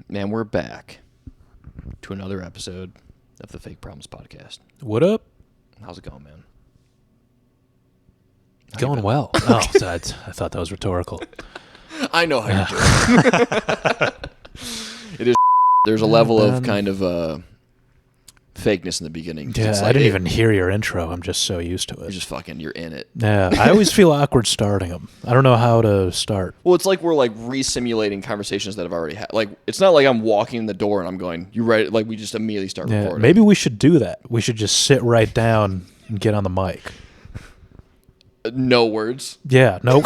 Man, we're back to another episode of the Fake Problems Podcast. What up? How's it going, man? Going well. Oh, I thought that was rhetorical. I know how you're doing. It is. There's a level of kind of fakeness in the beginning. Yeah, like, I didn't even hear your intro. I'm just so used to it. You're in it. Yeah, I always feel awkward starting them. I don't know how to start. Well, it's like we're like re-simulating conversations that I've already had. Like, it's not like I'm walking in the door and I'm going, you ready? Like, we just immediately start recording. Maybe we should do that. We should just sit right down and get on the mic. No words. Yeah, no.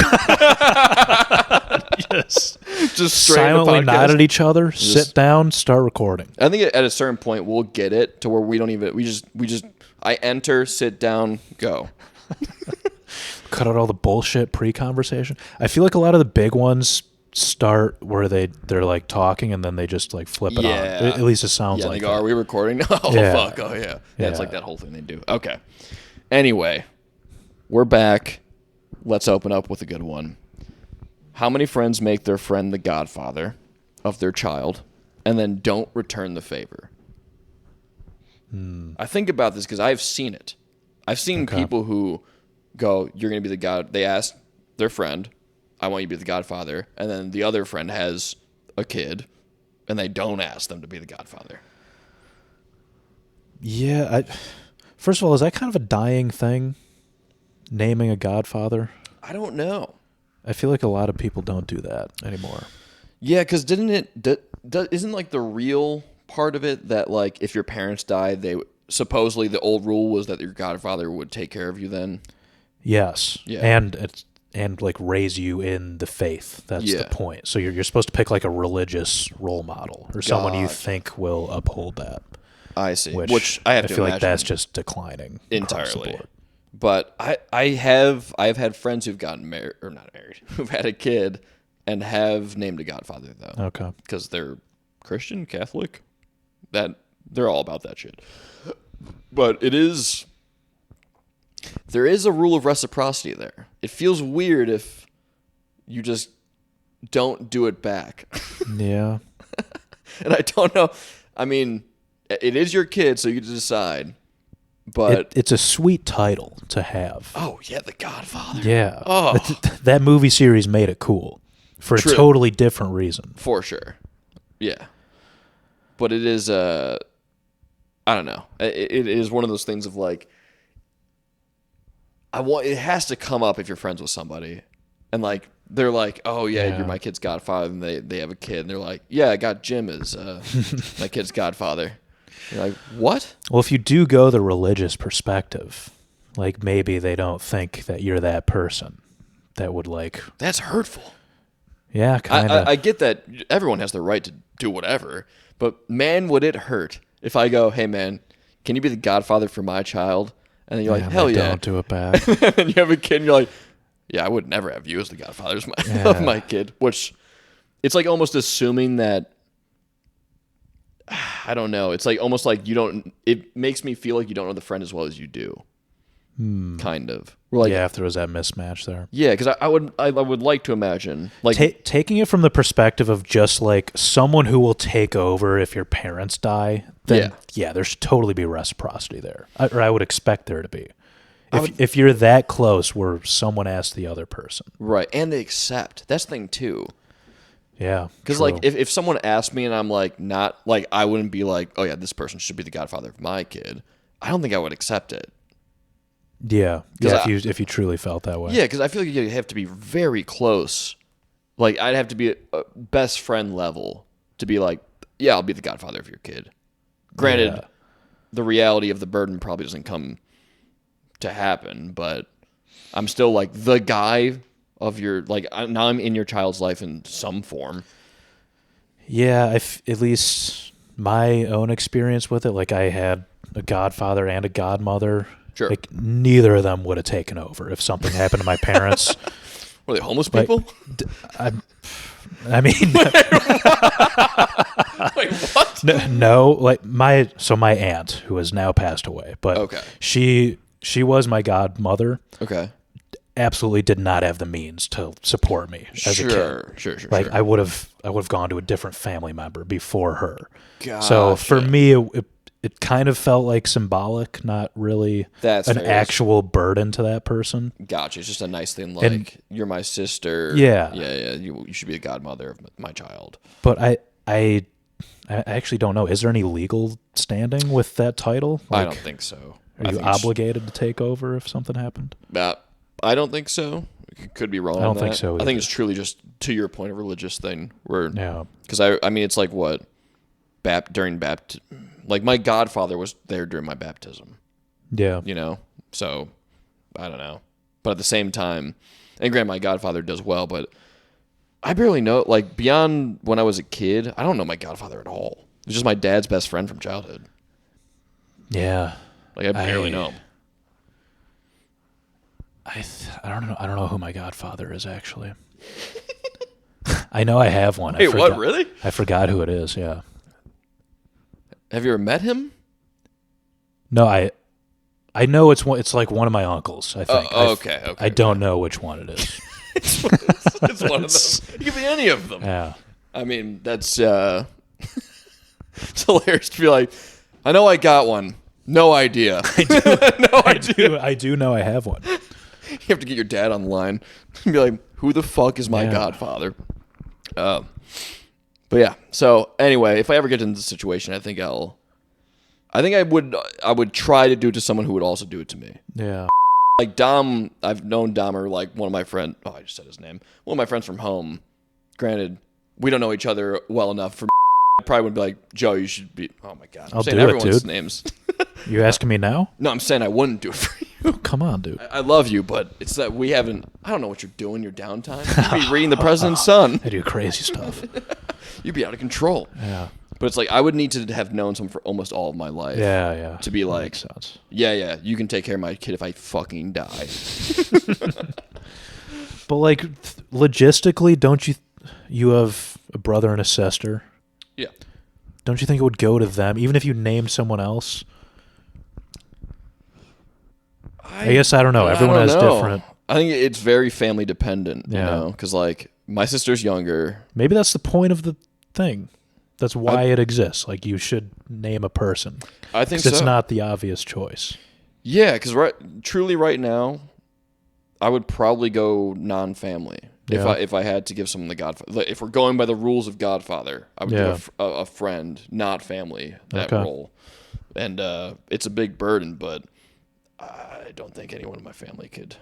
Just straight silently nod at each other, sit down, start recording. I think at a certain point we'll get it to where we don't even. We just. I enter, sit down, go. Cut out all the bullshit pre-conversation. I feel like a lot of the big ones start where they're like talking and then they just like flip it on. At least it sounds like. They go, "Are we recording?" Oh fuck! Oh yeah. It's like that whole thing they do. Okay. Anyway, we're back. Let's open up with a good one. How many friends make their friend the godfather of their child and then don't return the favor? I think about this because I've seen it. I've seen people who go, "You're going to be the god." They ask their friend, "I want you to be the godfather," and then the other friend has a kid, and they don't ask them to be the godfather. Yeah. First of all, is that kind of a dying thing? Naming a godfather? I don't know. I feel like a lot of people don't do that anymore. Yeah, because isn't like the real part of it that like if your parents died, they supposedly the old rule was that your godfather would take care of you then? Yes. Yeah. And like raise you in the faith. That's the point. So you're supposed to pick like a religious role model or someone you think will uphold that. I see. Which I feel like that's just declining entirely. But I've had friends who've gotten married or not married, who've had a kid and have named a godfather though. Okay. Because they're Christian, Catholic, that they're all about that shit. But there is a rule of reciprocity there. It feels weird if you just don't do it back. Yeah. And I don't know. I mean, it is your kid, so you decide. But it's a sweet title to have. Oh, yeah, the Godfather. Yeah. Oh. That movie series made it cool for a totally different reason. For sure. Yeah. But it is, I don't know. It is one of those things of like, it has to come up if you're friends with somebody. And like, they're like, "Oh, yeah, you're my kid's godfather." And they have a kid. And they're like, "Yeah, I got Jim as my kid's godfather." You're like, what? Well, if you do go the religious perspective, like maybe they don't think that you're that person that would like... That's hurtful. Yeah, kind of. I get that everyone has the right to do whatever, but man, would it hurt if I go, "Hey, man, can you be the godfather for my child?" And then you're like, "Hell yeah." Don't do it back. And you have a kid and you're like, "Yeah, I would never have you as the godfather of my kid." Which, it's like almost assuming that... I don't know. It's like almost like you don't. It makes me feel like you don't know the friend as well as you do. Kind of. We're like, if there was that mismatch there. Yeah, because I would like to imagine like taking it from the perspective of just like someone who will take over if your parents die. Then there should totally be reciprocity there, or I would expect there to be. If you're that close, where someone asks the other person, right, and they accept. That's the thing too. Yeah, because like if someone asked me and I'm like not like I wouldn't be like, "Oh yeah, this person should be the godfather of my kid." I don't think I would accept it. Yeah, if you truly felt that way. Yeah, because I feel like you have to be very close. Like I'd have to be a best friend level to be like, "Yeah, I'll be the godfather of your kid." Granted, the reality of the burden probably doesn't come to happen, but I'm still like the guy of your, like, now I'm in your child's life in some form. Yeah, at least my own experience with it, like I had a godfather and a godmother. Sure. Like neither of them would have taken over if something happened to my parents. Were they homeless people? I mean, wait, what? No, like my aunt who has now passed away, but she was my godmother. Okay. absolutely did not have the means to support me as a kid. Sure. Like I would have gone to a different family member before her. Gotcha. So for me, it kind of felt like symbolic, not really an actual burden to that person. Gotcha. It's just a nice thing, like you're my sister. Yeah. You should be a godmother of my child. But I actually don't know. Is there any legal standing with that title? I don't think so. Are you obligated to take over if something happened? I don't think so. Could be wrong. I don't think so either. I think it's truly just, to your point, a religious thing. Yeah. Because I mean, it's like what during baptism. Like my godfather was there during my baptism. Yeah. You know, so I don't know. But at the same time, and granted, my godfather does well, but I barely know. Like beyond when I was a kid, I don't know my godfather at all. He's just my dad's best friend from childhood. Yeah. Like I barely know him. I don't know. I don't know who my godfather is actually. I know I have one. Wait, what? Really? I forgot who it is. Yeah. Have you ever met him? No, I know it's one. It's like one of my uncles. I think. Okay. I don't know which one it is. It's one of them. It could be any of them. Yeah. I mean, that's it's hilarious to be like, I know I got one. No idea. I do know I have one. You have to get your dad on the line and be like, who the fuck is my godfather? But yeah. So anyway, if I ever get into the situation, I think I would try to do it to someone who would also do it to me. Yeah. Like Dom, I've known Dahmer, like one of my friends. Oh, I just said his name. One of my friends from home. Granted, we don't know each other well enough for. I probably would be like, Joe, you should be. Oh my god, I'll saying do it, everyone's dude. names. You asking me now? No, I'm saying I wouldn't do it for you. Oh, come on, dude. I love you, but it's that we haven't. I don't know what you're doing. Your downtime. You'd be reading the President's Son. I do crazy stuff. You'd be out of control. Yeah. But it's like I would need to have known someone for almost all of my life. Yeah. To be like, makes sense. Yeah, you can take care of my kid if I fucking die. But like, logistically, don't you have a brother and a sister? Yeah. Don't you think it would go to them, even if you named someone else? I guess I don't know. Everyone has different. I think it's very family dependent. Yeah. You know, because like my sister's younger. Maybe that's the point of the thing. That's why it exists. Like you should name a person. I think so. It's not the obvious choice. Yeah, because truly right now, I would probably go non-family. Yeah. If I had to give someone the Godfather, if we're going by the rules of Godfather, I would give a friend, not family, that role. And it's a big burden, but I don't think anyone in my family could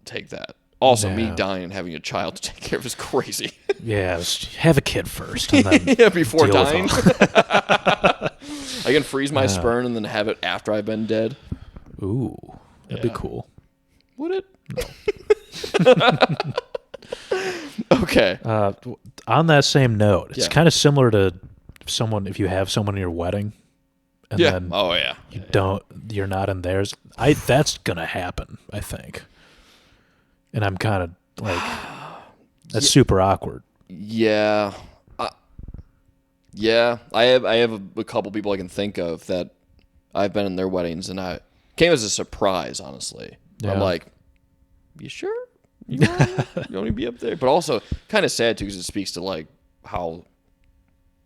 take that. Also, me dying and having a child to take care of is crazy. Yeah, have a kid first. And then yeah, before dying. I can freeze my sperm and then have it after I've been dead. Ooh, that'd be cool. Would it? No. Okay. On that same note, it's kind of similar to if you have someone in your wedding, and then you're not in theirs. That's gonna happen, I think. And I'm kind of like, that's super awkward. Yeah. I have a couple people I can think of that I've been in their weddings, and I came as a surprise, honestly. Yeah. I'm like, you sure? You want me to be up there? But also kind of sad, too, because it speaks to, like, how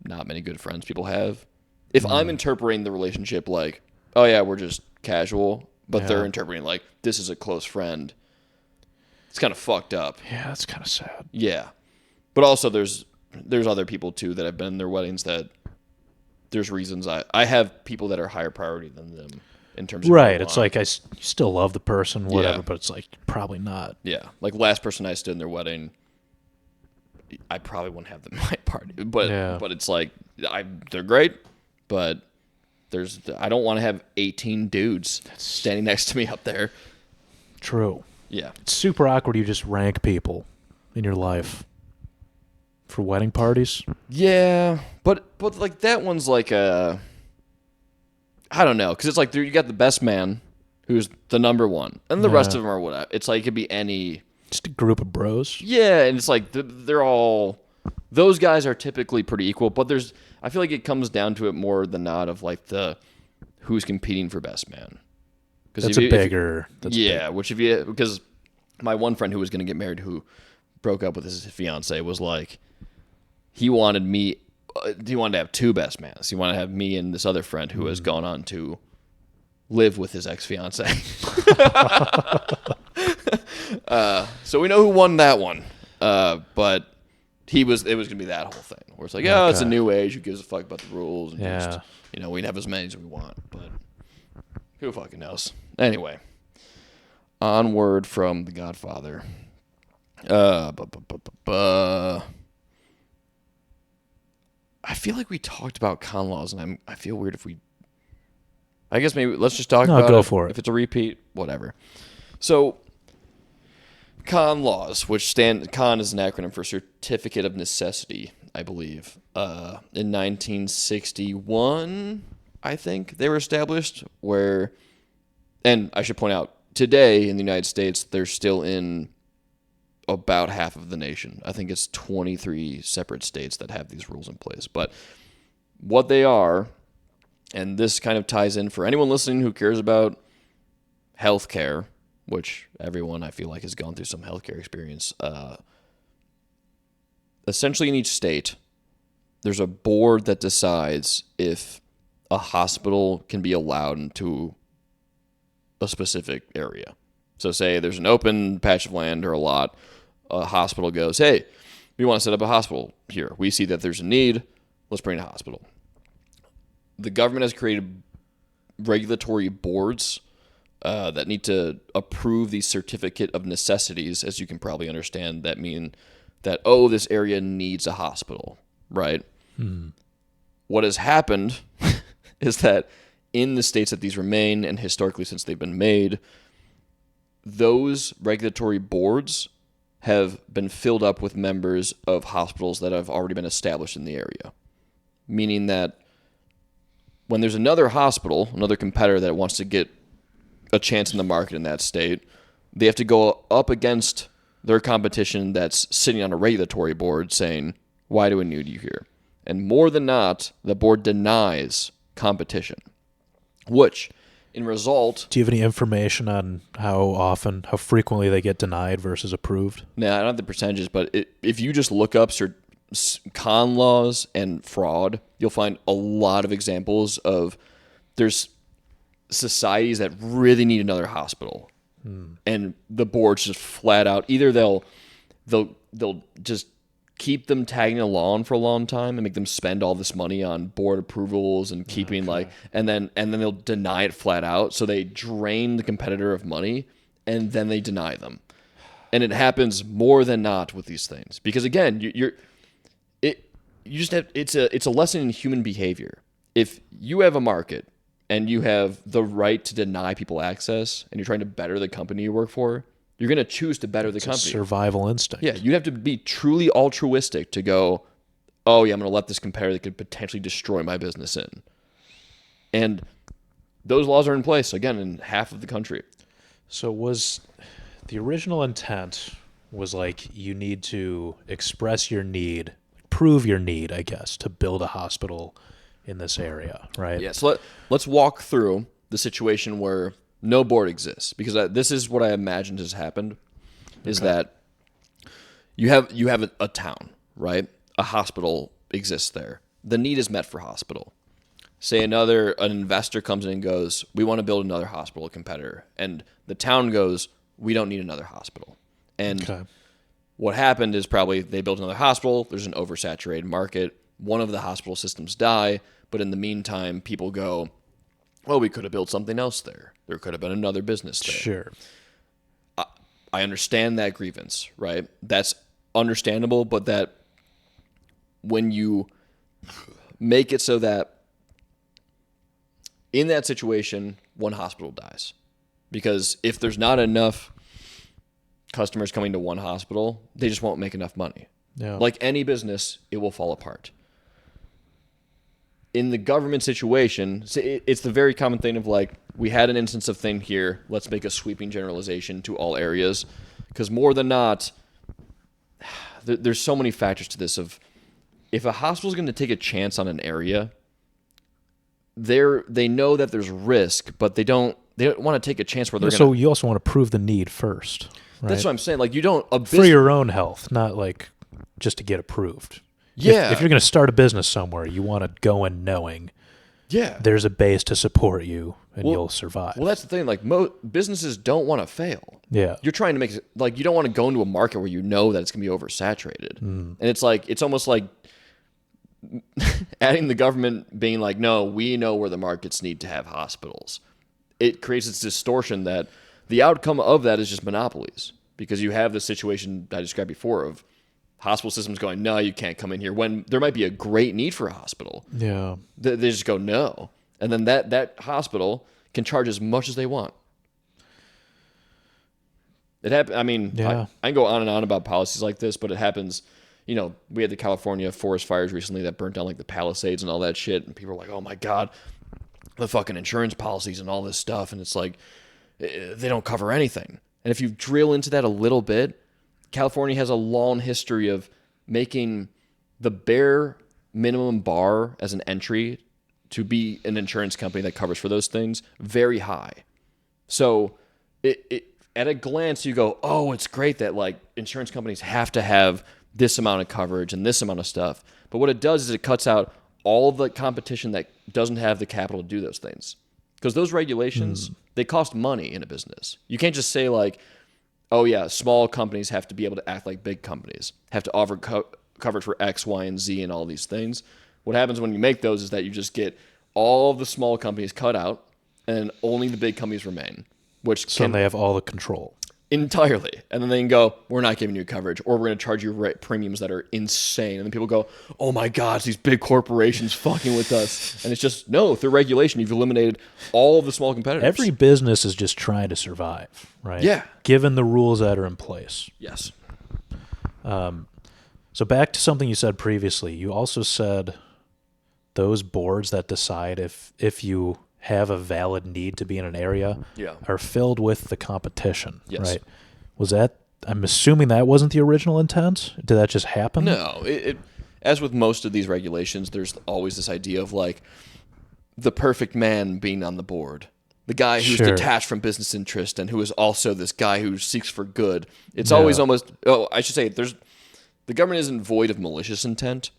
not many good friends people have. If I'm interpreting the relationship like, oh, yeah, we're just casual, but they're interpreting like, this is a close friend, it's kind of fucked up. Yeah, that's kind of sad. Yeah. But also there's other people, too, that have been in their weddings that there's reasons I have people that are higher priority than them in terms of right. It's like you still love the person, whatever, but it's like probably not. Yeah. Like last person I stood in their wedding, I probably wouldn't have them in my party. But it's like they're great, but I don't want to have 18 dudes standing next to me up there. True. Yeah. It's super awkward. You just rank people in your life for wedding parties. Yeah, but like that one's like I don't know, because it's like you got the best man who's the number one, and the rest of them are whatever. It's like it could be any, just a group of bros. Yeah, and it's like they're all, those guys are typically pretty equal, but I feel like it comes down to it more than not of like the who's competing for best man. That's bigger. Which because my one friend who was going to get married, who broke up with his fiance, was like, he wanted to have two best mans. He wanted to have me and this other friend who has gone on to live with his ex-fiance. So we know who won that one. But it was going to be that whole thing where it's like, it's a new age. Who gives a fuck about the rules? And just, we can have as many as we want, but who fucking knows? Anyway, onward from The Godfather. I feel like we talked about con laws, and I feel weird if we. I guess maybe let's just talk about go it. for it. If it's a repeat, whatever. So, con laws, con is an acronym for Certificate of Necessity, I believe. In 1961, I think they were established. And I should point out, today in the United States, they're still in about half of the nation. I think it's 23 separate states that have these rules in place. But what they are, and this kind of ties in for anyone listening who cares about healthcare, which everyone I feel like has gone through some healthcare experience. Essentially, in each state, there's a board that decides if a hospital can be allowed into a specific area. So say there's an open patch of land or a lot, a hospital goes, hey, we want to set up a hospital here. We see that there's a need. Let's bring a hospital. The government has created regulatory boards that need to approve these certificate of necessities, as you can probably understand, that mean that, this area needs a hospital, right? What has happened is that in the states that these remain, and historically since they've been made, those regulatory boards have been filled up with members of hospitals that have already been established in the area. Meaning that when there's another hospital, another competitor that wants to get a chance in the market in that state, they have to go up against their competition that's sitting on a regulatory board saying, why do we need you here? And more than not, the board denies competition, which in result... Do you have any information on how frequently they get denied versus approved? No, I don't have the percentages, but if you just look up con laws and fraud, you'll find a lot of examples of there's societies that really need another hospital, and the boards just flat out either they'll just keep them tagging along for a long time and make them spend all this money on board approvals and keeping and then they'll deny it flat out. So they drain the competitor of money and then they deny them. And it happens more than not with these things because again, it's a lesson in human behavior. If you have a market and you have the right to deny people access and you're trying to better the company you work for, you're going to choose to better the company. Survival instinct. Yeah, you have to be truly altruistic to go, I'm going to let this competitor that could potentially destroy my business in. And those laws are in place, again, in half of the country. So was the original intent was like you need to express your need, prove your need, I guess, to build a hospital in this area, right? Yeah, so let's walk through the situation where no board exists, because this is what I imagined has happened, is that you have a town, right? A hospital exists there. The need is met for hospital. Say an investor comes in and goes, we want to build another hospital, a competitor. And the town goes, we don't need another hospital. And what happened is probably they built another hospital. There's an oversaturated market. One of the hospital systems die. But in the meantime, people go, well, we could have built something else there. There could have been another business there. Sure. I understand that grievance, right? That's understandable, but that when you make it so that in that situation, one hospital dies. Because if there's not enough customers coming to one hospital, they just won't make enough money. Yeah. Like any business, it will fall apart. In the government situation, it's the very common thing of like, we had an instance of thing here, let's make a sweeping generalization to all areas. Because more than not, there's so many factors to this of, if a hospital is going to take a chance on an area, they know that there's risk, but they don't don't want to take a chance where they're So you also want to prove the need first, right? That's what I'm saying. Like, you don't for your own health, not like just to get approved. Yeah. If you're going to start a business somewhere, you want to go in knowing there's a base to support you and you'll survive. Well, that's the thing. Like, businesses don't want to fail. Yeah. You're trying to make like, you don't want to go into a market where you know that it's going to be oversaturated. And it's like, it's almost like adding the government being like, no, we know where the markets need to have hospitals. It creates this distortion that the outcome of that is just monopolies, because you have the situation I described before of hospital systems going, no, you can't come in here, when there might be a great need for a hospital. Yeah. They just go, no. And then that hospital can charge as much as they want. It happens. I mean, I can go on and on about policies like this, but it happens. You know, we had the California forest fires recently that burnt down like the Palisades and all that shit. And people are like, oh my God, the fucking insurance policies and all this stuff. And it's like, they don't cover anything. And if you drill into that a little bit, California has a long history of making the bare minimum bar as an entry to be an insurance company that covers for those things very high. So it at a glance, you go, oh, it's great that like insurance companies have to have this amount of coverage and this amount of stuff. But what it does is it cuts out all the competition that doesn't have the capital to do those things. Because those regulations, they cost money in a business. You can't just say like, oh yeah, small companies have to be able to act like big companies, have to offer coverage for X, Y, and Z and all these things. What happens when you make those is that you just get all of the small companies cut out and only the big companies remain. So they have all the control. Entirely. And then they can go, we're not giving you coverage, or we're going to charge you premiums that are insane. And then people go, oh my God, it's these big corporations fucking with us. And it's just, no, through regulation, you've eliminated all of the small competitors. Every business is just trying to survive, right? Yeah. Given the rules that are in place. Yes. So back to something you said previously. You also said those boards that decide if you have a valid need to be in an area are filled with the competition, right? Was that, I'm assuming that wasn't the original intent? Did that just happen? No. As with most of these regulations, there's always this idea of like the perfect man being on the board. The guy who's detached from business interest and who is also this guy who seeks for good. It's always almost, I should say, the government isn't void of malicious intent,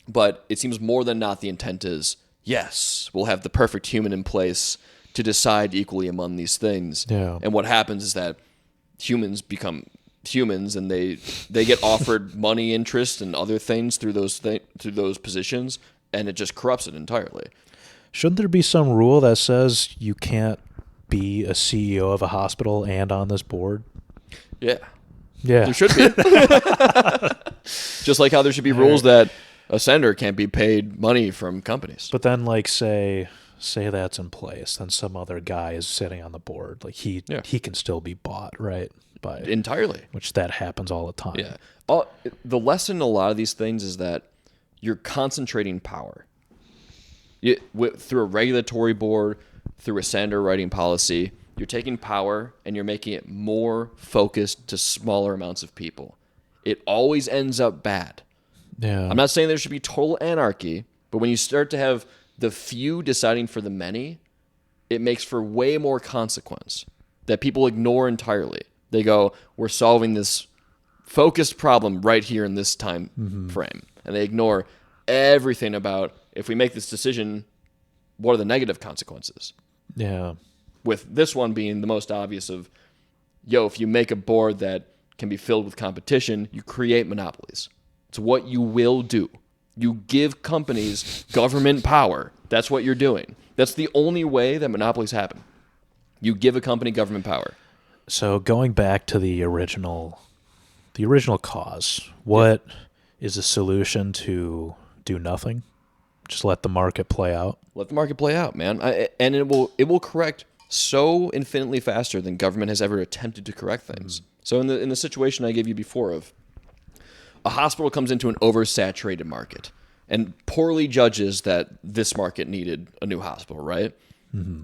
but it seems more than not the intent is, yes, we'll have the perfect human in place to decide equally among these things. Yeah. And what happens is that humans become humans, and they get offered money, interest, and other things through those positions, and it just corrupts it entirely. Shouldn't there be some rule that says you can't be a CEO of a hospital and on this board? Yeah. Yeah. There should be. Just like how there should be rules that a senator can't be paid money from companies. But then, like, say that's in place, then some other guy is sitting on the board. Like, he can still be bought, right? Entirely. Which that happens all the time. Yeah. The lesson in a lot of these things is that you're concentrating power. Through a regulatory board, through a senator writing policy, you're taking power and you're making it more focused to smaller amounts of people. It always ends up bad. Yeah. I'm not saying there should be total anarchy, but when you start to have the few deciding for the many, it makes for way more consequence that people ignore entirely. They go, we're solving this focused problem right here in this time frame. And they ignore everything about, if we make this decision, what are the negative consequences? Yeah. With this one being the most obvious of, if you make a board that can be filled with competition, you create monopolies. It's what you will do. You give companies government power. That's what you're doing. That's the only way that monopolies happen. You give a company government power. So going back to the original cause, what is the solution to do nothing? Just let the market play out? Let the market play out, man. And it will correct so infinitely faster than government has ever attempted to correct things. So in the situation I gave you before of a hospital comes into an oversaturated market and poorly judges that this market needed a new hospital, right?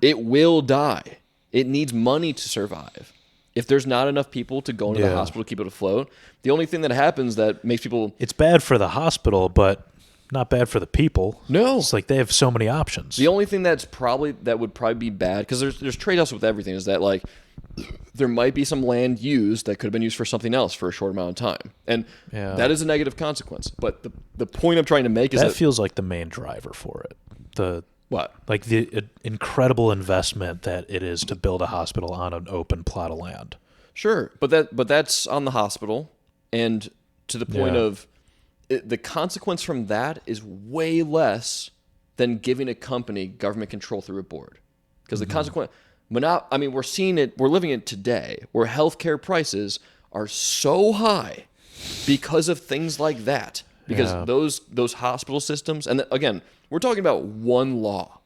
It will die. It needs money to survive. If there's not enough people to go into the hospital to keep it afloat, the only thing that happens that makes people... It's bad for the hospital, but not bad for the people. No. It's like they have so many options. The only thing that would probably be bad, because there's trade-offs with everything, is that like there might be some land used that could have been used for something else for a short amount of time, and that is a negative consequence. But the point I'm trying to make is that feels like the main driver for it. What? Like the incredible investment that it is to build a hospital on an open plot of land. Sure, but that's on the hospital, and to the point of the consequence from that is way less than giving a company government control through a board, because the consequence. I mean, we're seeing it. We're living it today, where healthcare prices are so high because of things like that. Because those hospital systems, and again, we're talking about one law.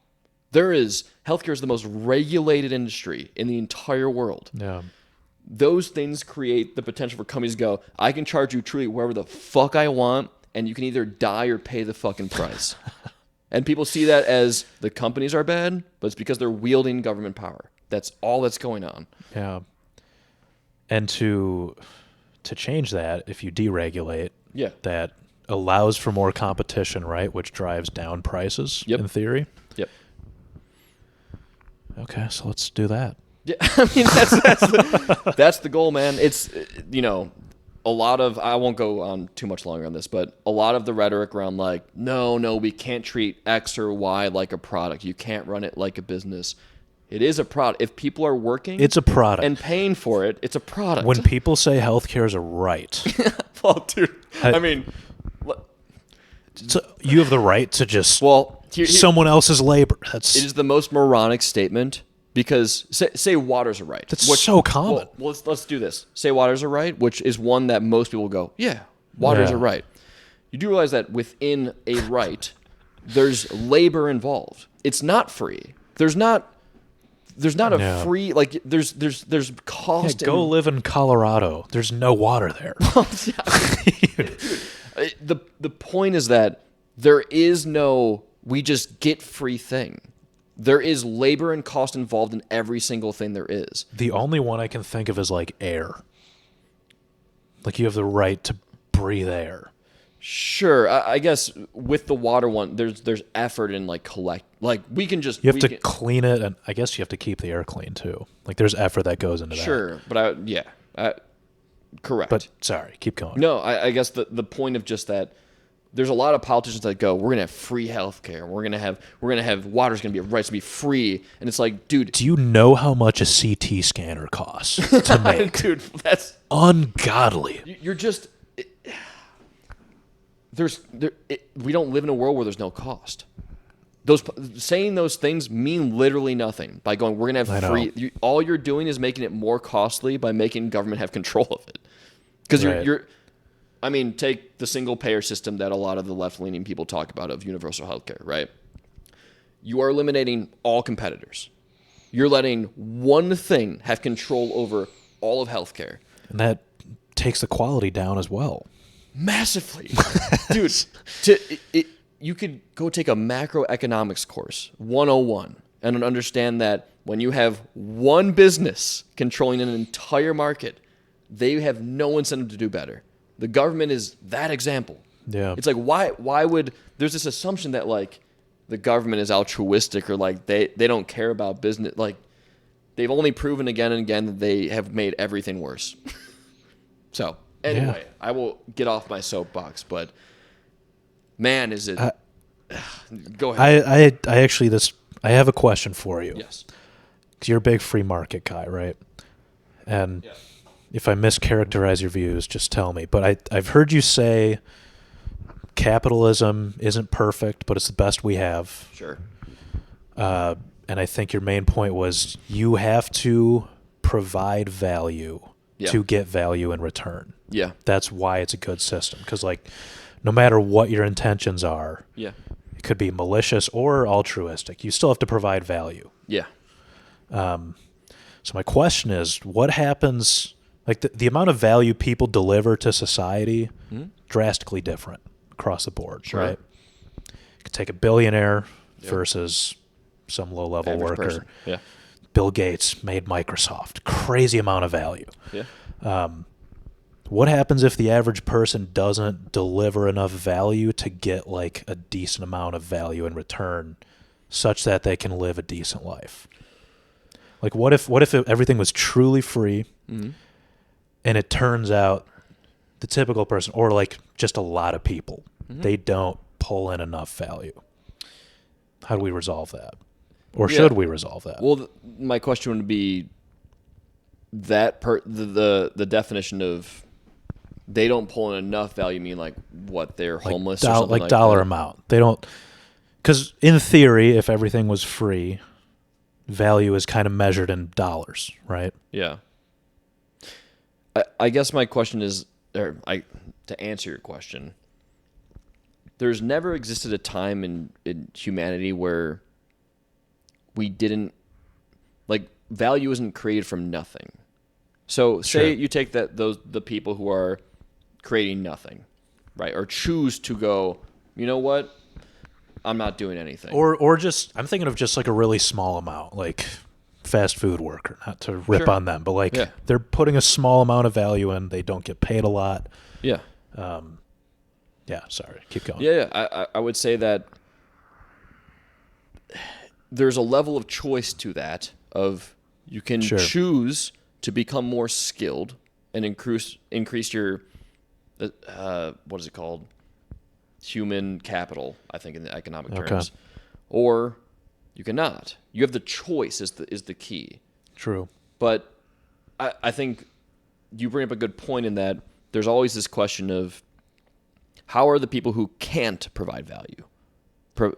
Healthcare is the most regulated industry in the entire world. Yeah. Those things create the potential for companies to go, I can charge you truly wherever the fuck I want, and you can either die or pay the fucking price. And people see that as the companies are bad, but it's because they're wielding government power. That's all that's going on. Yeah. And to change that, if you deregulate, that allows for more competition, right? Which drives down prices in theory. Yep. Okay, so let's do that. Yeah, I mean that's the goal, man. It's a lot of, I won't go on too much longer on this, but a lot of the rhetoric around like, no, we can't treat X or Y like a product. You can't run it like a business. It is a product. If people are working, it's a product, and paying for it, it's a product. When people say healthcare is a right, well, dude, I mean, so you have the right to just someone else's labor. It is the most moronic statement. Because say water's a right. That's so common. Well, let's do this. Say water's a right, which is one that most people go, water's a right. You do realize that within a right, there's labor involved. It's not free. There's not a free, like there's cost. Go live in Colorado. There's no water there. The point is that there is no we just get free thing. There is labor and cost involved in every single thing there is. The only one I can think of is like air. Like you have the right to breathe air. Sure, I guess with the water one, there's effort in like collect. Like we can just you have to clean it, and I guess you have to keep the air clean too. Like there's effort that goes into that. Sure, but correct. But sorry, keep going. No, I guess the point of just that. There's a lot of politicians that go, we're gonna have free healthcare. We're gonna have water's gonna be a right to be free, and it's like, dude, do you know how much a CT scanner costs to make? Dude, that's ungodly. You're just we don't live in a world where there's no cost. Saying those things mean literally nothing. By going, we're gonna have free. All you're doing is making it more costly by making government have control of it, because you're. I mean, take the single-payer system that a lot of the left-leaning people talk about of universal healthcare, right? You are eliminating all competitors. You're letting one thing have control over all of healthcare. And that takes the quality down as well. Massively. Dude, you could go take a macroeconomics course, 101, and understand that when you have one business controlling an entire market, they have no incentive to do better. The government is that example. Yeah. It's like, why would, there's this assumption that like the government is altruistic or like they don't care about business. Like they've only proven again and again that they have made everything worse. So anyway, I will get off my soapbox, but man, is it, go ahead. I have a question for you. Yes. Because you're a big free market guy, right? And if I mischaracterize your views, just tell me. But I've heard you say capitalism isn't perfect, but it's the best we have. Sure. And I think your main point was you have to provide value to get value in return. Yeah. That's why it's a good system. Because like, no matter what your intentions are, it could be malicious or altruistic. You still have to provide value. Yeah. So my question is, what happens? Like the amount of value people deliver to society, drastically different across the board, right? You could take a billionaire versus some low-level average worker. person. Yeah. Bill Gates made Microsoft. Crazy amount of value. Yeah. What happens if the average person doesn't deliver enough value to get like a decent amount of value in return such that they can live a decent life? Like what if everything was truly free and it turns out the typical person, or like just a lot of people, they don't pull in enough value? How do we resolve that? Or should we resolve that? Well, my question would be that the definition of they don't pull in enough value mean like what, they're homeless or something like dollar that? amount. They don't, because in theory, if everything was free, value is kind of measured in dollars, right? Yeah. I guess my question is, to answer your question, there's never existed a time in humanity where we didn't, like, value isn't created from nothing. So say you take the people who are creating nothing, right? Or choose to go, you know what? I'm not doing anything. Or just, I'm thinking of just like a really small amount, like fast food worker, not to rip on them, but like they're putting a small amount of value in. They don't get paid a lot. Yeah. Yeah, sorry. Keep going. Yeah. I would say that there's a level of choice to that, of you can choose to become more skilled and increase your, what is it called? Human capital, I think, in the economic terms. Or you cannot. You have the choice is the key. True. But I think you bring up a good point in that there's always this question of how are the people who can't provide value?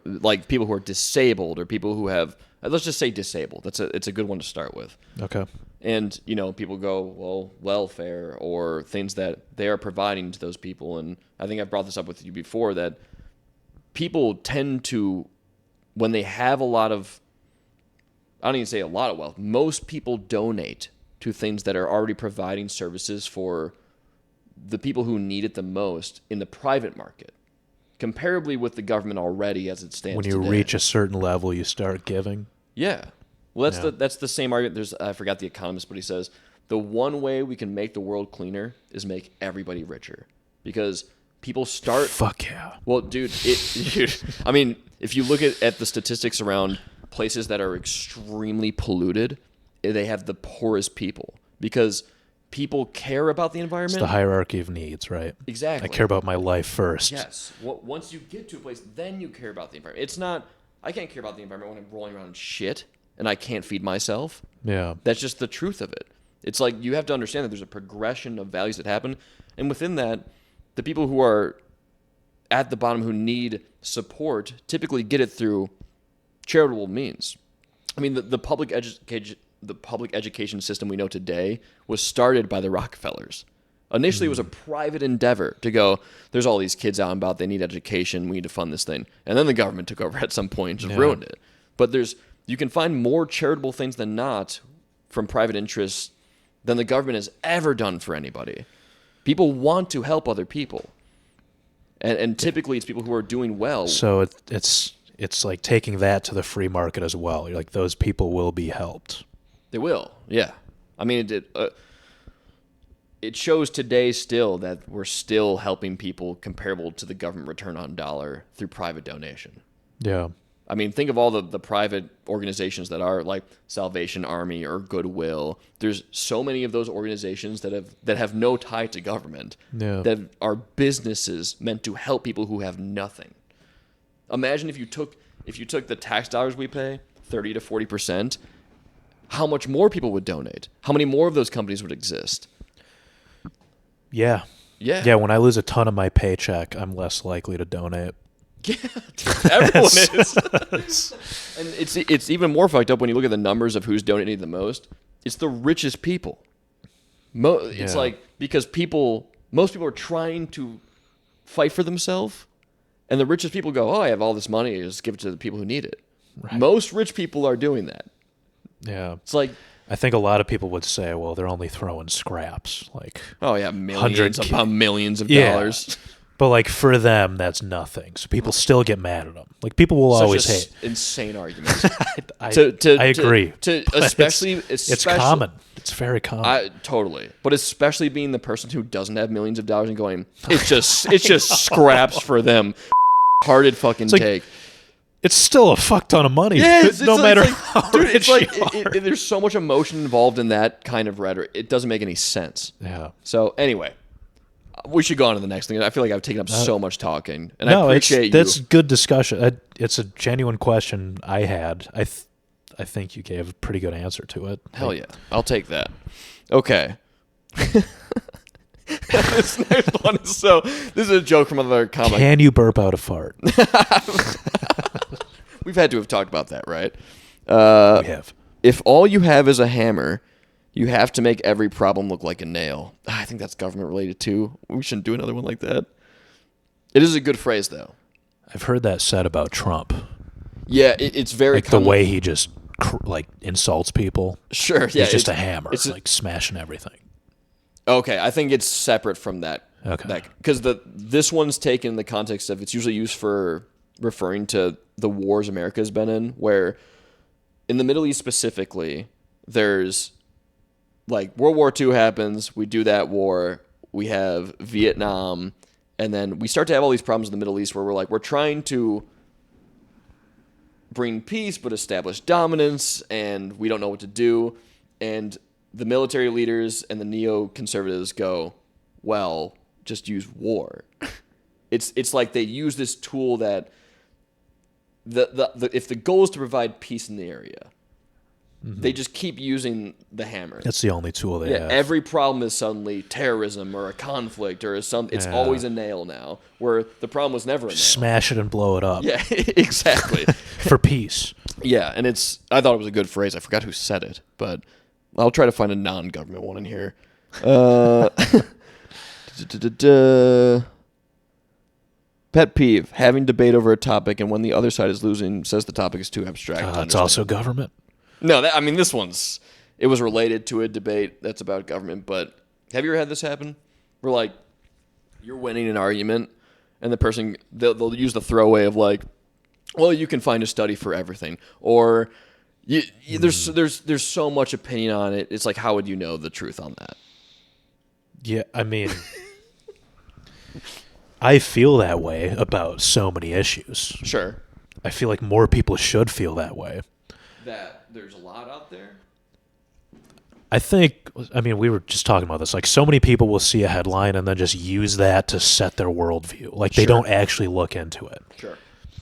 Like people who are disabled, or people who have, let's just say disabled. It's a good one to start with. Okay. And, people go, well, welfare or things that they are providing to those people. And I think I've brought this up with you before, that people tend to, when they have a lot of, I don't even say a lot of wealth, most people donate to things that are already providing services for the people who need it the most in the private market, comparably with the government already as it stands When you today. reach a certain level, you start giving. Yeah. Well, that's the same argument. I forgot the economist, but he says the one way we can make the world cleaner is make everybody richer, because people start. Fuck yeah. Well, dude, I mean, if you look at the statistics around places that are extremely polluted, they have the poorest people, because people care about the environment. It's the hierarchy of needs, right? Exactly. I care about my life first. Yes. Once you get to a place, then you care about the environment. It's not. I can't care about the environment when I'm rolling around in shit and I can't feed myself. Yeah. That's just the truth of it. It's like you have to understand that there's a progression of values that happen. And within that, the people who are at the bottom who need support typically get it through charitable means. I mean, the public education system we know today was started by the Rockefellers. Initially, it was a private endeavor to go, there's all these kids out and about, they need education, we need to fund this thing. And then the government took over at some point and just ruined it. But you can find more charitable things than not from private interests than the government has ever done for anybody. People want to help other people. And typically it's people who are doing well. So it's like taking that to the free market as well. You're like, those people will be helped. They will, yeah. I mean, it shows today still that we're still helping people comparable to the government return on dollar through private donation. Yeah. I mean, think of all the private organizations that are like Salvation Army or Goodwill. There's so many of those organizations that have no tie to government, that are businesses meant to help people who have nothing. Imagine if you took the tax dollars we pay, 30 to 40%, how much more people would donate? How many more of those companies would exist? Yeah. Yeah. Yeah, when I lose a ton of my paycheck, I'm less likely to donate. Yeah, everyone is. And it's even more fucked up when you look at the numbers of who's donating the most. It's the richest people. It's like, because most people are trying to fight for themselves, and the richest people go, oh, I have all this money, just give it to the people who need it. Right. Most rich people are doing that. Yeah. It's like, I think a lot of people would say, well, they're only throwing scraps. Like, oh yeah, millions upon millions of dollars. But like for them, that's nothing. So people still get mad at them. Like people will always hate. Insane arguments. I agree. Especially, it's common. It's very common. Totally. But especially being the person who doesn't have millions of dollars and going, it's just scraps for them. Hearted fucking take. It's still a fuck ton of money. Yeah, no matter how rich you are. There's so much emotion involved in that kind of rhetoric. It doesn't make any sense. Yeah. So anyway, we should go on to the next thing. I feel like I've taken up so much talking, and I appreciate you. That's good discussion. It's a genuine question I had. I think you gave a pretty good answer to it. Hell yeah, I'll take that. Okay. This next one is this is a joke from another comic. Can you burp out a fart? We've had to have talked about that, right? We have. If all you have is a hammer, you have to make every problem look like a nail. I think that's government related too. We shouldn't do another one like that. It is a good phrase though. I've heard that said about Trump. Yeah, it's very like common. The way he just insults people. Sure, yeah. He's just a hammer. It's like smashing everything. Okay, I think it's separate from that. Okay. Because this one's taken in the context of it's usually used for referring to the wars America's been in, where in the Middle East specifically, there's like World War II happens, we do that war, we have Vietnam, and then we start to have all these problems in the Middle East where we're trying to bring peace but establish dominance, and we don't know what to do, and the military leaders and the neoconservatives go, well, just use war. It's like they use this tool that if the goal is to provide peace in the area, they just keep using the hammer. That's the only tool they have. Every problem is suddenly terrorism or a conflict or something. It's always a nail now, where the problem was never a nail. Smash it and blow it up. Yeah, exactly. For peace. Yeah, and I thought it was a good phrase. I forgot who said it, but I'll try to find a non-government one in here. Pet peeve, having debate over a topic and when the other side is losing says the topic is too abstract. It's also government. No, this one's, it was related to a debate that's about government, but have you ever had this happen? Where like, you're winning an argument and the person, they'll use the throwaway of like, well, you can find a study for everything. Or there's so much opinion on it. It's like, how would you know the truth on that? Yeah, I mean, I feel that way about so many issues. Sure. I feel like more people should feel that way. That there's a lot out there? We were just talking about this. Like, so many people will see a headline and then just use that to set their worldview. Like, they don't actually look into it. Sure.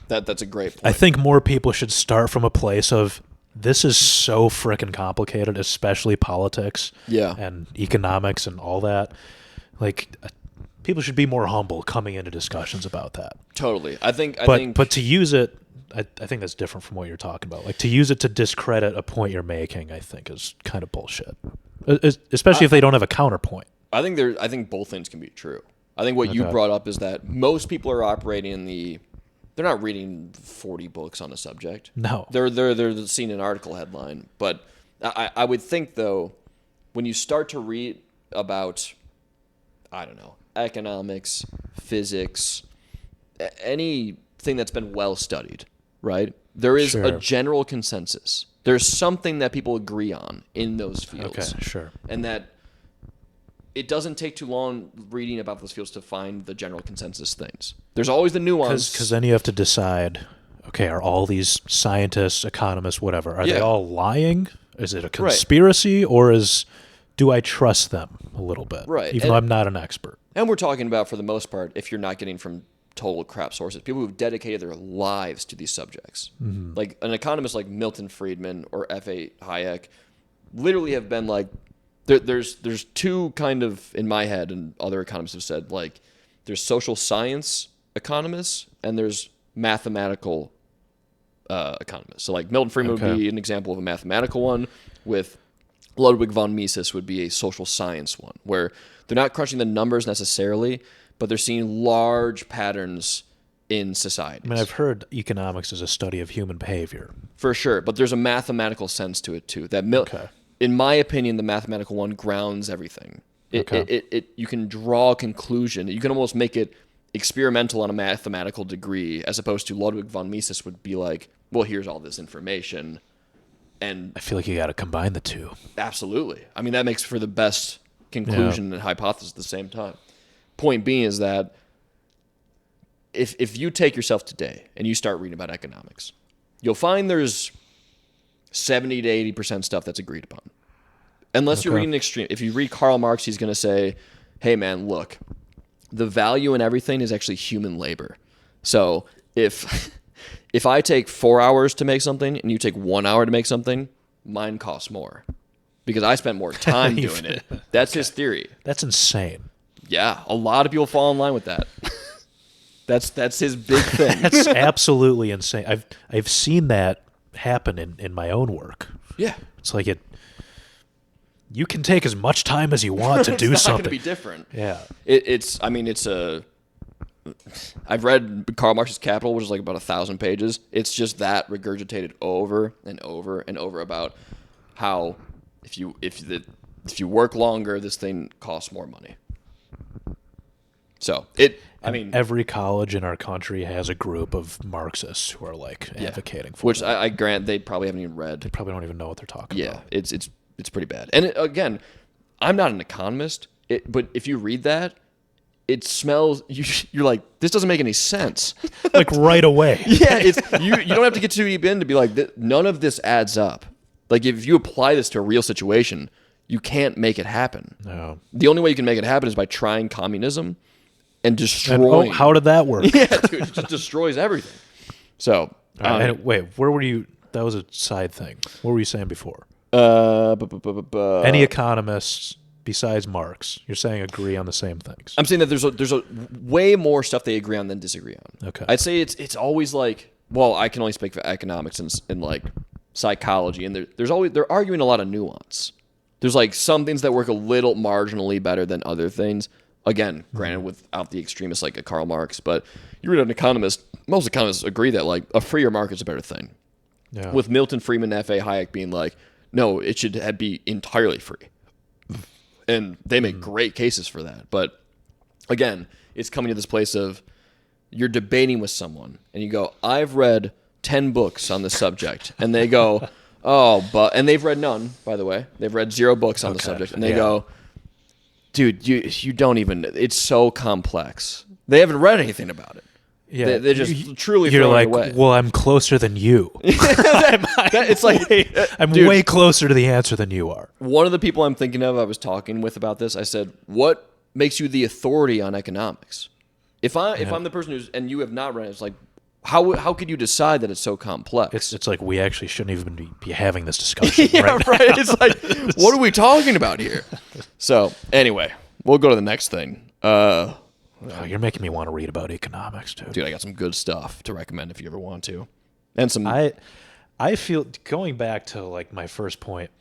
That's a great point. I think more people should start from a place of, this is so frickin' complicated, especially politics and economics and all that. Like, people should be more humble coming into discussions about that. Totally. But to use it, I think that's different from what you're talking about. Like, to use it to discredit a point you're making, I think is kind of bullshit. Especially if they don't have a counterpoint. I think both things can be true. I think what you brought up is that most people are operating in they're not reading 40 books on a subject. No. They're seeing an article headline. But I would think, though, when you start to read about, I don't know, economics, physics, anything that's been well studied, right? There is a general consensus. There's something that people agree on in those fields. Okay, sure. And that it doesn't take too long reading about those fields to find the general consensus things. There's always the nuance. Because then you have to decide, okay, are all these scientists, economists, whatever, are they all lying? Is it a conspiracy? Or do I trust them a little bit? Right. Even though I'm not an expert. And we're talking about, for the most part, if you're not getting from total crap sources, people who've dedicated their lives to these subjects. Mm-hmm. Like an economist like Milton Friedman or F.A. Hayek literally have been like, there's two kind of, in my head, and other economists have said, like, there's social science economists and there's mathematical economists. So like Milton Friedman would be an example of a mathematical one, with Ludwig von Mises would be a social science one, where they're not crunching the numbers necessarily, but they're seeing large patterns in society. I mean, I've heard economics is a study of human behavior. For sure, but there's a mathematical sense to it too. In my opinion, the mathematical one grounds everything. You can draw a conclusion. You can almost make it experimental on a mathematical degree, as opposed to Ludwig von Mises would be like, well, here's all this information. And I feel like you got to combine the two. Absolutely. I mean, that makes for the best conclusion and hypothesis at the same time. Point being is that if you take yourself today and you start reading about economics, you'll find there's 70 to 80% stuff that's agreed upon. Unless you're reading extreme. If you read Karl Marx, he's going to say, hey, man, look, the value in everything is actually human labor. So if I take 4 hours to make something and you take 1 hour to make something, mine costs more because I spent more time doing it. That's his theory. That's insane. Yeah, a lot of people fall in line with that. That's his big thing. That's absolutely insane. I've seen that happen in my own work. Yeah. It's like you can take as much time as you want to do it's something. It's not going to be different. Yeah. I've read Karl Marx's Capital, which is like about 1,000 pages. It's just that regurgitated over and over and over about how if you work longer, this thing costs more money. So every college in our country has a group of Marxists who are like advocating for which I grant they probably haven't even read. They probably don't even know what they're talking about. Yeah, it's pretty bad. And again, I'm not an economist, but if you read that, it smells. You're like, this doesn't make any sense. Like right away. Yeah, you don't have to get too deep in to be like, none of this adds up. Like if you apply this to a real situation, you can't make it happen. No. The only way you can make it happen is by trying communism and destroying. And, how did that work? Yeah, dude, it just destroys everything. So, wait, where were you? That was a side thing. What were you saying before? Any economists besides Marx, you're saying agree on the same things. I'm saying that there's a way more stuff they agree on than disagree on. Okay. I'd say it's always like, well, I can only speak for economics and like psychology, and they're arguing a lot of nuance. There's like some things that work a little marginally better than other things. Again, granted, without the extremists like a Karl Marx, but you read an economist, most economists agree that like a freer market's a better thing. Yeah. With Milton Friedman, F.A. Hayek being like, no, it should be entirely free. And they make great cases for that. But again, it's coming to this place of you're debating with someone and you go, I've read 10 books on the subject. And they go, and they've read none, by the way. They've read 0 books on the subject. And they go, dude, you don't even, it's so complex. They haven't read anything about it. Yeah, they just truly you're throw like, it away. well, I'm closer than you. It's like I'm way closer to the answer than you are. One of the people I'm thinking of, I was talking with about this. I said, "What makes you the authority on economics?" If I'm the person and you have not read it, it's like, how could you decide that it's so complex? It's like we actually shouldn't even be having this discussion. Yeah, right. It's like, what are we talking about here? So anyway, we'll go to the next thing. Oh, you're making me want to read about economics, dude. Dude, I got some good stuff to recommend if you ever want to. And some I feel, going back to like my first point,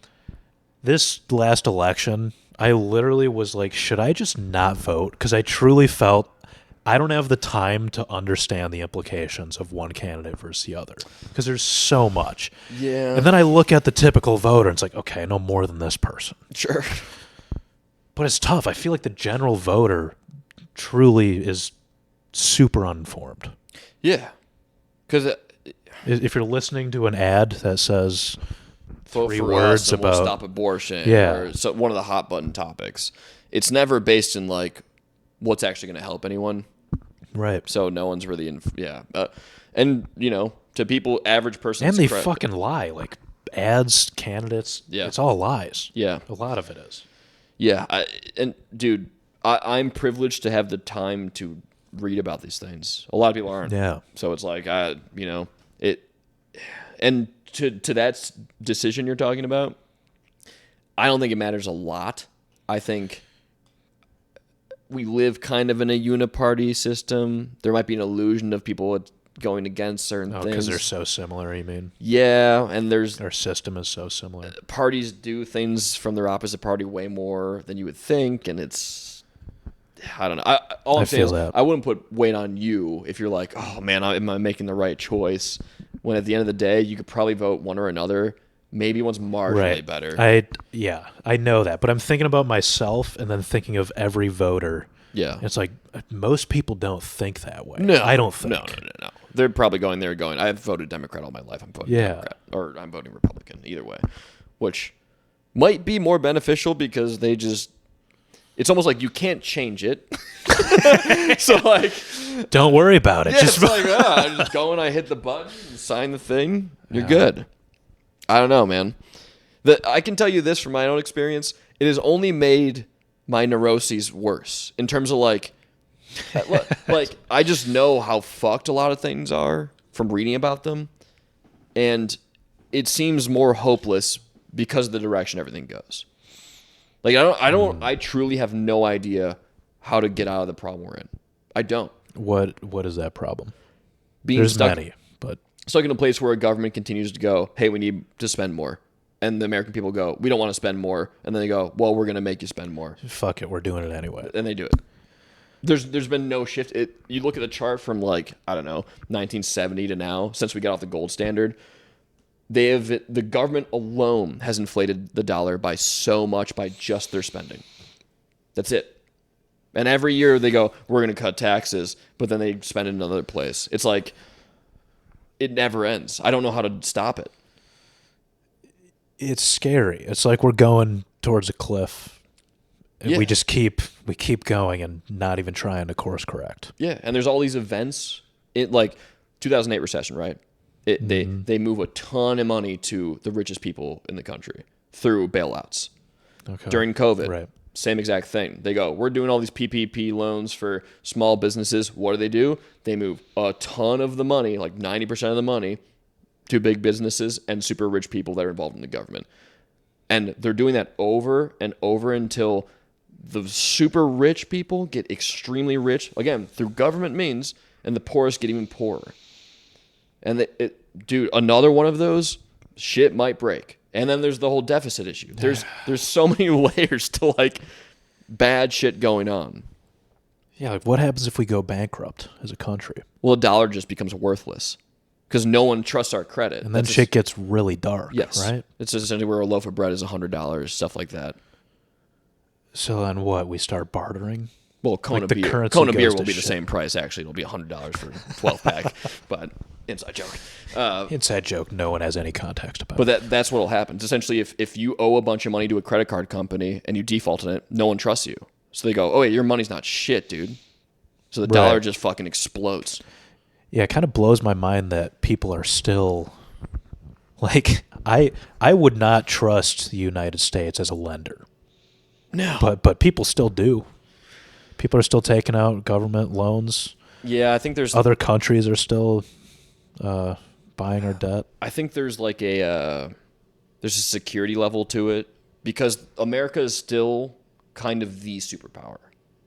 this last election, I literally was like, should I just not vote? Because I truly felt I don't have the time to understand the implications of one candidate versus the other. Because there's so much. Yeah. And then I look at the typical voter and it's like, okay, I know more than this person. Sure. But it's tough. I feel like the general voter truly is super uninformed. Yeah. Because if you're listening to an ad that says vote 3 for words us and about we'll stop abortion, Yeah. or one of the hot button topics, it's never based in like what's actually going to help anyone. Right. So no one's really and to people, average person, And they fucking lie. Like ads, candidates, Yeah. it's all lies. Yeah. A lot of it is. Yeah. I'm privileged to have the time to read about these things. A lot of people aren't. Yeah. So it's like, and to that decision you're talking about, I don't think it matters a lot. I think we live kind of in a uniparty system. There might be an illusion of people going against certain things. Because they're so similar, you mean? Yeah, and Our system is so similar. parties do things from their opposite party way more than you would think, and it's, I don't know. All I'm saying is that. I wouldn't put weight on you if you're like, oh man, am I making the right choice? When at the end of the day, you could probably vote one or another. Maybe one's marginally better. I know that, but I'm thinking about myself and then thinking of every voter Yeah. It's like most people don't think that way. No, I don't think. No. They're probably going there going, I've voted Democrat all my life. I'm voting Democrat. Or I'm voting Republican, either way. Which might be more beneficial because they just, it's almost like you can't change it. So like, don't worry about it. Yeah, just it's like, I just go and I hit the button and sign the thing. You're good. I don't know, man. I can tell you this from my own experience. It has only made my neuroses worse in terms of like I just know how fucked a lot of things are from reading about them, and it seems more hopeless because of the direction everything goes. Like I truly have no idea how to get out of the problem we're in. I don't. What is that problem? There's many, but stuck in a place where a government continues to go, hey, we need to spend more. And the American people go, we don't want to spend more. And then they go, well, we're going to make you spend more. Fuck it, we're doing it anyway. And they do it. There's been no shift. You look at the chart from like, I don't know, 1970 to now, since we got off the gold standard, the government alone has inflated the dollar by so much by just their spending. That's it. And every year they go, we're going to cut taxes, but then they spend it in another place. It's like, it never ends. I don't know how to stop it. It's scary. It's like we're going towards a cliff. And we just keep going and not even trying to course correct. Yeah, and there's all these events. Like 2008 recession, right? They move a ton of money to the richest people in the country through bailouts. Okay. During COVID, right. Same exact thing. They go, we're doing all these PPP loans for small businesses. What do? They move a ton of the money, like 90% of the money, to big businesses and super rich people that are involved in the government. And they're doing that over and over until the super rich people get extremely rich, again, through government means, and the poorest get even poorer. And dude, another one of those, shit might break. And then there's the whole deficit issue. There's so many layers to like bad shit going on. Yeah, like what happens if we go bankrupt as a country? Well, the dollar just becomes worthless. Because no one trusts our credit. And then shit gets really dark, yes, right? It's essentially where a loaf of bread is $100, stuff like that. So then what? We start bartering? Well, Kona like beer will be the same price, actually. It'll be $100 for 12-pack, but inside joke. Inside joke, no one has any context about But that's what will happen. It's essentially, if you owe a bunch of money to a credit card company and you default on it, no one trusts you. So they go, oh, wait, your money's not shit, dude. So the dollar just fucking explodes. Yeah, it kind of blows my mind that people are still like I would not trust the United States as a lender. No. But people still do. People are still taking out government loans. Yeah, I think there's other countries are still buying our debt. I think there's like there's a security level to it because America is still kind of the superpower.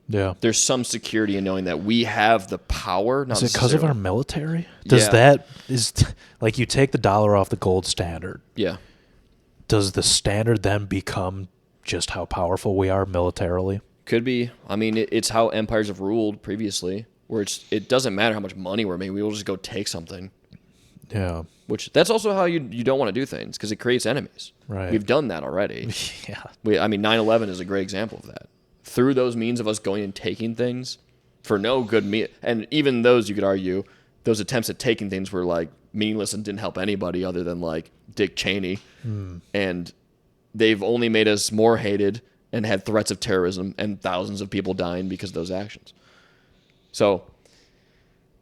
Yeah. There's some security in knowing that we have the power. Is it because of our military? Is like you take the dollar off the gold standard. Yeah. Does the standard then become just how powerful we are militarily? Could be. I mean, it's how empires have ruled previously, where it doesn't matter how much money we're making. We will just go take something. Yeah. Which that's also how you don't want to do things because it creates enemies. Right. We've done that already. Yeah. 9/11 is a great example of that. Through those means of us going and taking things for no good and even those, you could argue, those attempts at taking things were like meaningless and didn't help anybody other than like Dick Cheney. And they've only made us more hated and had threats of terrorism and thousands of people dying because of those actions. So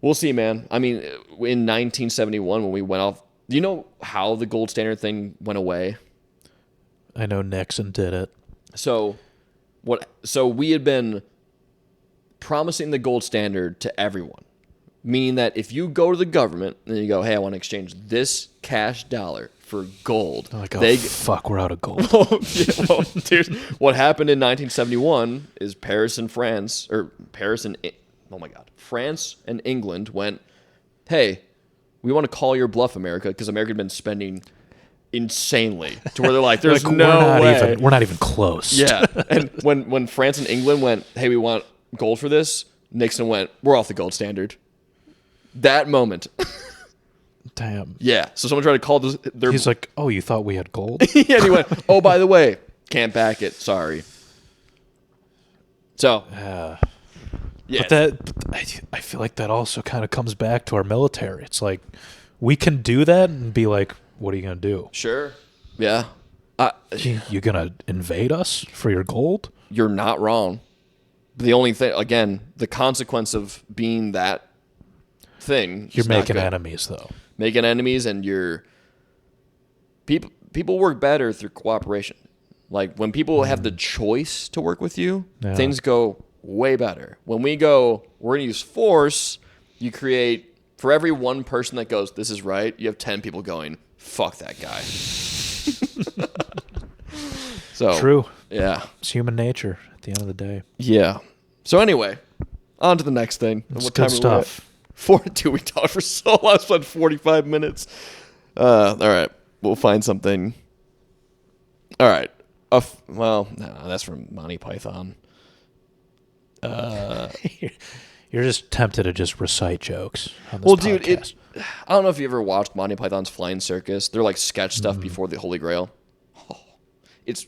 we'll see, man. I mean, in 1971 when we went off, do you know how the gold standard thing went away? I know Nixon did it. So we had been promising the gold standard to everyone, meaning that if you go to the government and you go, hey, I want to exchange this cash dollar for gold. Like, fuck, we're out of gold. Dude, what happened in 1971 is France and England went, hey, we want to call your bluff, America, because America had been spending insanely to where they're like, there's no way. We're not even close. Yeah. And when France and England went, hey, we want gold for this, Nixon went, we're off the gold standard. That moment. Damn. Yeah. So someone tried to call their... He's like, oh, you thought we had gold? Yeah, and he went, oh, by the way, can't back it. Sorry. So, Yeah. But I feel like that also kind of comes back to our military. It's like we can do that and be like, what are you going to do? Sure. Yeah. You going to invade us for your gold? You're not wrong. The only thing, again, the consequence of being that thing. You're making enemies, though. Making enemies, and people work better through cooperation. Like when people have the choice to work with you, things go way better. When we go, we're going to use force, you create, for every one person that goes, this is right, you have 10 people going, fuck that guy. So True. Yeah. It's human nature at the end of the day. Yeah. So anyway, on to the next thing. It's good stuff. We talked for so long. It's like 45 minutes. All right. We'll find something. All right. No, that's from Monty Python. You're just tempted to just recite jokes on this podcast. Dude, I don't know if you ever watched Monty Python's Flying Circus. They're like sketch stuff before the Holy Grail. It's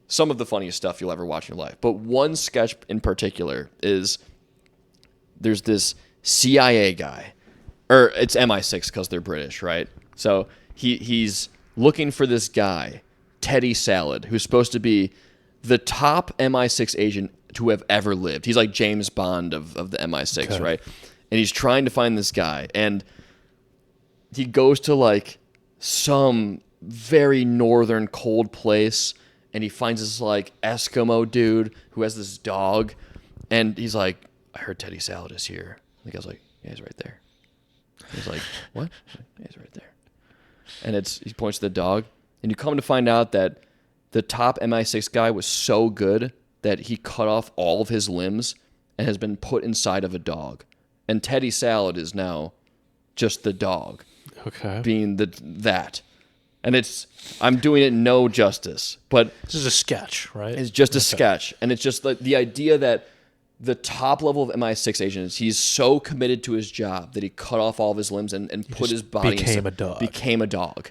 some of the funniest stuff you'll ever watch in your life. But one sketch in particular is there's this CIA guy, or it's MI6 because they're British, right? So he's looking for this guy, Teddy Salad, who's supposed to be the top MI6 agent to have ever lived. He's like James Bond of the MI6, okay, right? And he's trying to find this guy, and he goes to like some very northern cold place, and he finds this like Eskimo dude who has this dog, and he's like, I heard Teddy Salad is here. The guy's like, yeah, he's right there. He's like, what? Yeah, he's right there. And he points to the dog, and you come to find out that the top MI6 guy was so good that he cut off all of his limbs and has been put inside of a dog. And Teddy Salad is now just the dog. Okay. Being that. And I'm doing it no justice, but this is a sketch, right? It's just a sketch. And it's just like the idea that the top level of MI6 agents, he's so committed to his job that he cut off all of his limbs and put his body became a dog.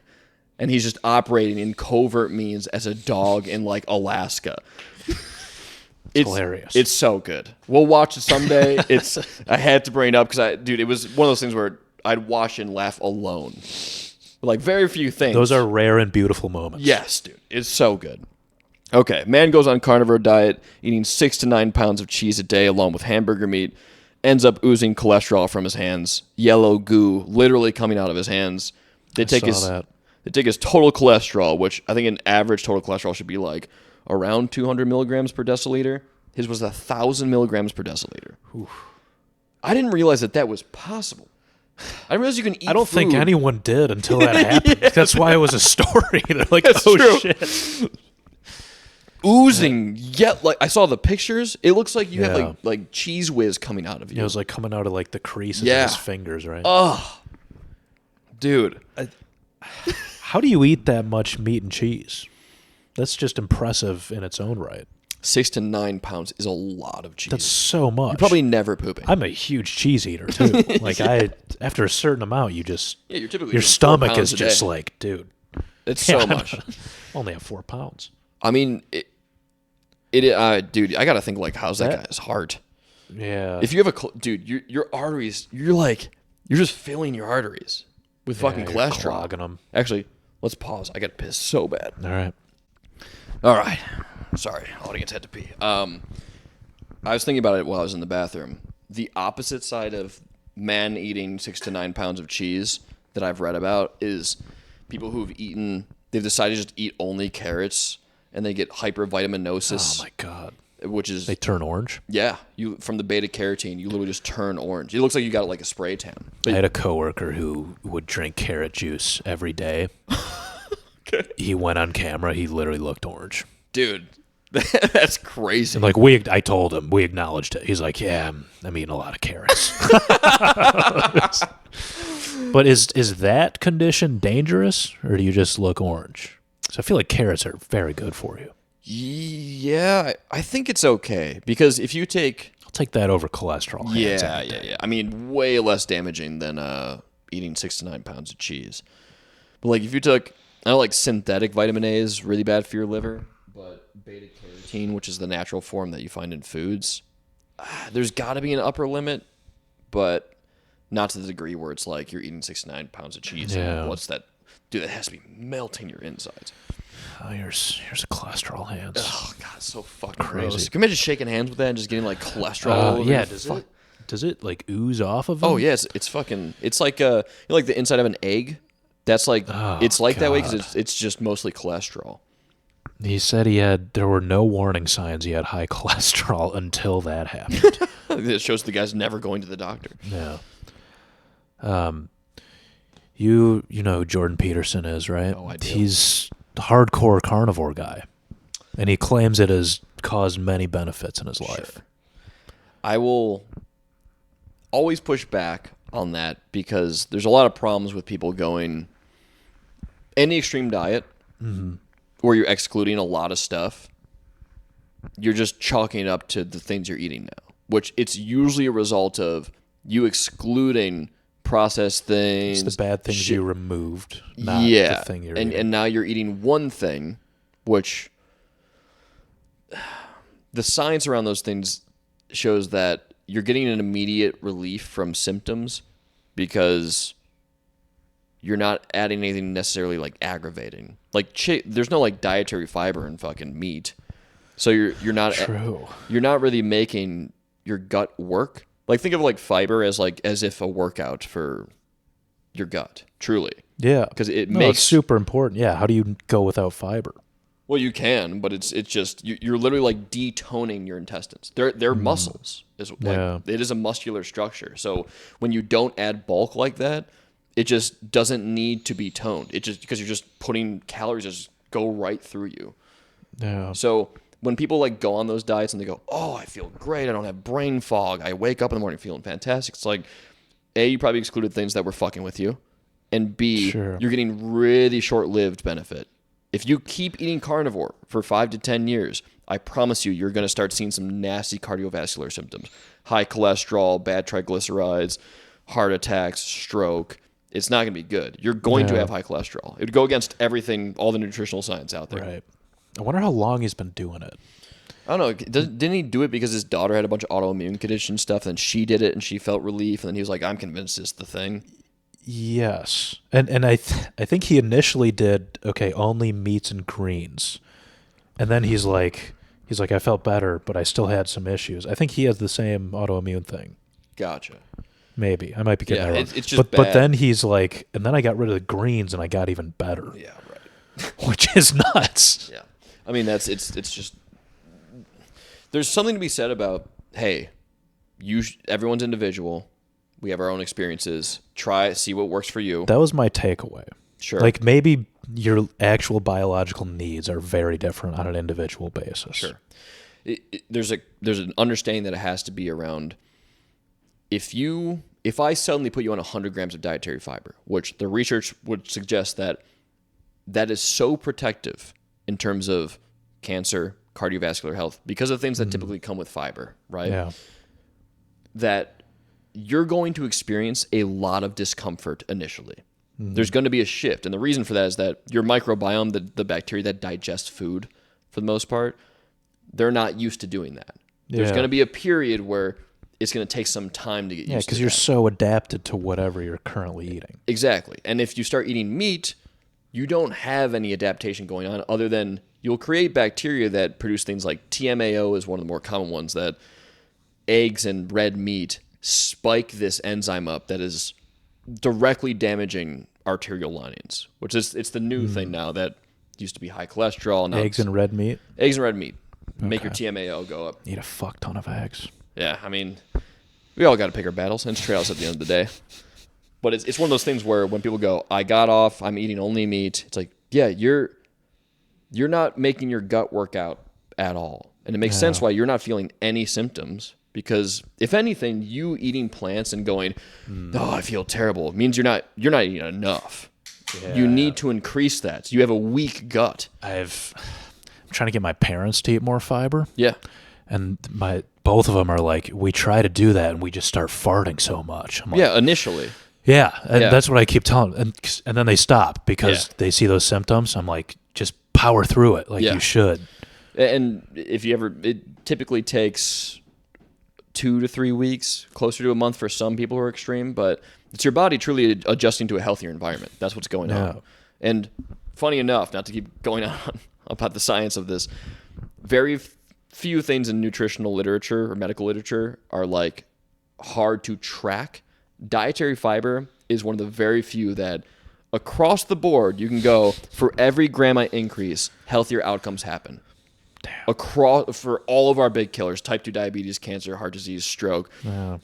And he's just operating in covert means as a dog in like Alaska. It's hilarious. It's so good. We'll watch it someday. I had to bring it up because it was one of those things where I'd watch and laugh alone. Like very few things. Those are rare and beautiful moments. Yes, dude. It's so good. Okay, man goes on carnivore diet, eating 6 to 9 pounds of cheese a day along with hamburger meat, ends up oozing cholesterol from his hands, yellow goo literally coming out of his hands. They take his total cholesterol, which I think an average total cholesterol should be like around 200 milligrams per deciliter. His was 1,000 milligrams per deciliter. Oof. I didn't realize that was possible. I didn't realize you can eat I don't food. think anyone did until that happened. Yeah. That's why it was a story. They're like, that's oh, true. shit. Oozing, like I saw the pictures. It looks like you have like cheese whiz coming out of you. It was like coming out of like the creases of his fingers, right? Oh, dude. How do you eat that much meat and cheese? That's just impressive in its own right. 6 to 9 pounds is a lot of cheese. That's so much. You're probably never pooping. I'm a huge cheese eater too. Like after a certain amount, you're typically your stomach is just like, dude. It's so much. Only have 4 pounds. I mean, dude, I gotta think like, how's that guy's heart? Yeah. If you have your arteries, you're just filling your arteries with fucking cholesterol. Clogging them. Actually, let's pause. I got to piss so bad. All right. Sorry, audience had to pee. I was thinking about it while I was in the bathroom. The opposite side of man eating 6 to 9 pounds of cheese that I've read about is people who've they've decided to just eat only carrots, and they get hypervitaminosis. Oh my god! Which is they turn orange. Yeah, from the beta carotene, you literally just turn orange. It looks like you got like a spray tan. I had a coworker who would drink carrot juice every day. Okay. He went on camera. He literally looked orange. Dude, that's crazy. And like I told him, we acknowledged it. He's like, yeah, I'm eating a lot of carrots. But is that condition dangerous, or do you just look orange? So I feel like carrots are very good for you. Yeah, I think it's okay because if you take... I'll take that over cholesterol. Yeah. I mean, way less damaging than eating 6 to 9 pounds of cheese. But like if you took... I know like synthetic vitamin A is really bad for your liver, but beta carotene, which is the natural form that you find in foods, there's got to be an upper limit, but not to the degree where it's like you're eating 69 pounds of cheese. Yeah. And what's that? Dude, that has to be melting your insides. Oh, here's a cholesterol hands. Oh, God, so fucking Crazy. gross. Can you imagine shaking hands with that and just getting like cholesterol all over Yeah, your does it like ooze off of them? Oh, yes. It's fucking, it's like, like the inside of an egg. That's like, it's like that way because it's just mostly cholesterol. He said there were no warning signs he had high cholesterol until that happened. It shows the guy's never going to the doctor. Yeah. You know who Jordan Peterson is, right? Oh, I do. He's a hardcore carnivore guy, and he claims it has caused many benefits in his life. Sure. I will always push back on that because there's a lot of problems with people going any extreme diet where you're excluding a lot of stuff. You're just chalking it up to the things you're eating now, which it's usually a result of you excluding processed things. It's the bad things you removed, not the thing you're eating. And now you're eating one thing, which the science around those things shows that you're getting an immediate relief from symptoms because you're not adding anything necessarily like aggravating. Like there's no like dietary fiber in fucking meat, so you're not True. You're not really making your gut work. Like think of like fiber as if a workout for your gut, truly. Yeah, Because it's super important. Yeah, how do you go without fiber? Well, you can, but it's just you're literally like detoning your intestines. They're muscles. It is a muscular structure. So when you don't add bulk like that, it just doesn't need to be toned. It just because you're just putting calories just go right through you. Yeah. So when people like go on those diets and they go, "Oh, I feel great. I don't have brain fog. I wake up in the morning feeling fantastic." It's like, A, you probably excluded things that were fucking with you, and B, Sure. you're getting really short-lived benefit. If you keep eating carnivore for 5 to 10 years, I promise you're going to start seeing some nasty cardiovascular symptoms. High cholesterol, bad triglycerides, heart attacks, stroke. It's not going to be good. You're going to have high cholesterol. It would go against everything, all the nutritional science out there. Right. I wonder how long he's been doing it. I don't know. Didn't he do it because his daughter had a bunch of autoimmune condition stuff, and she did it, and she felt relief, and then he was like, I'm convinced it's the thing. Yes, and I think he initially did only meats and greens, and then he's like I felt better, but I still had some issues. I think he has the same autoimmune thing. Gotcha. Maybe I might be getting that wrong. It's just but then he's like, and then I got rid of the greens and I got even better. Yeah, right. Which is nuts. Yeah, I mean it's just there's something to be said about everyone's individual. We have our own experiences. See what works for you. That was my takeaway. Sure. Like maybe your actual biological needs are very different on an individual basis. Sure. There's an understanding that it has to be around if I suddenly put you on 100 grams of dietary fiber, which the research would suggest that is so protective in terms of cancer, cardiovascular health, because of things that typically come with fiber, right? Yeah. That you're going to experience a lot of discomfort initially. There's going to be a shift. And the reason for that is that your microbiome, the bacteria that digest food for the most part, they're not used to doing that. There's going to be a period where it's going to take some time to get used to that. Yeah, because you're so adapted to whatever you're currently eating. Exactly. And if you start eating meat, you don't have any adaptation going on other than you'll create bacteria that produce things like TMAO is one of the more common ones, that eggs and red meat spike this enzyme up that is directly damaging arterial linings, which is it's the new thing now that used to be high cholesterol. Now Eggs and red meat? Eggs and red meat make your TMAO go up. Eat a fuck ton of eggs. Yeah, I mean, we all got to pick our battles, and it's trade-offs at the end of the day. But it's one of those things where when people go, I got off, I'm eating only meat, it's like, yeah, you're not making your gut work out at all. And it makes sense why you're not feeling any symptoms. Because if anything, you eating plants and going, oh, I feel terrible, it means you're not eating enough. Yeah. You need to increase that. You have a weak gut. I'm trying to get my parents to eat more fiber. Yeah. And both of them are like, we try to do that and we just start farting so much. I'm like, yeah, initially. Yeah, and that's what I keep telling them. And then they stop because they see those symptoms. I'm like, just power through it like you should. And if you ever, it typically takes 2 to 3 weeks, closer to a month for some people who are extreme, but it's your body truly adjusting to a healthier environment. That's what's going on. And funny enough, not to keep going on about the science of this, very few things in nutritional literature or medical literature are like hard to track. Dietary fiber is one of the very few that across the board you can go for every gram I increase, healthier outcomes happen. Across for all of our big killers, type 2 diabetes, cancer, heart disease, stroke,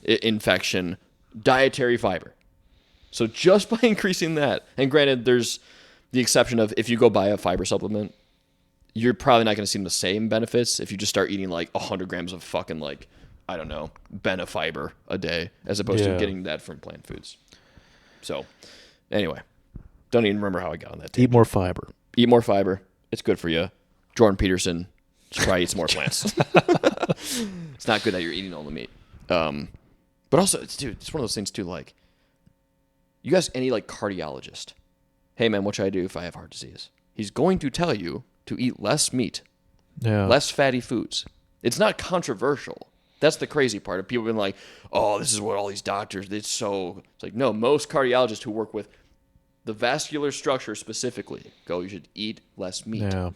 infection, dietary fiber. So just by increasing that, and granted, there's the exception of if you go buy a fiber supplement, you're probably not going to see the same benefits if you just start eating like 100 grams of fucking like, I don't know, Benefiber a day as opposed to getting that from plant foods. So anyway, don't even remember how I got on that. Eat more fiber. Eat more fiber. It's good for you. Jordan Peterson should probably eat some more plants. It's not good that you're eating all the meat. But also, it's one of those things too, like, you guys, any like cardiologist, hey man, what should I do if I have heart disease? He's going to tell you to eat less meat, less fatty foods. It's not controversial. That's the crazy part of people being like, oh, this is what all these doctors, it's like, no, most cardiologists who work with the vascular structure specifically go, you should eat less meat. Yeah.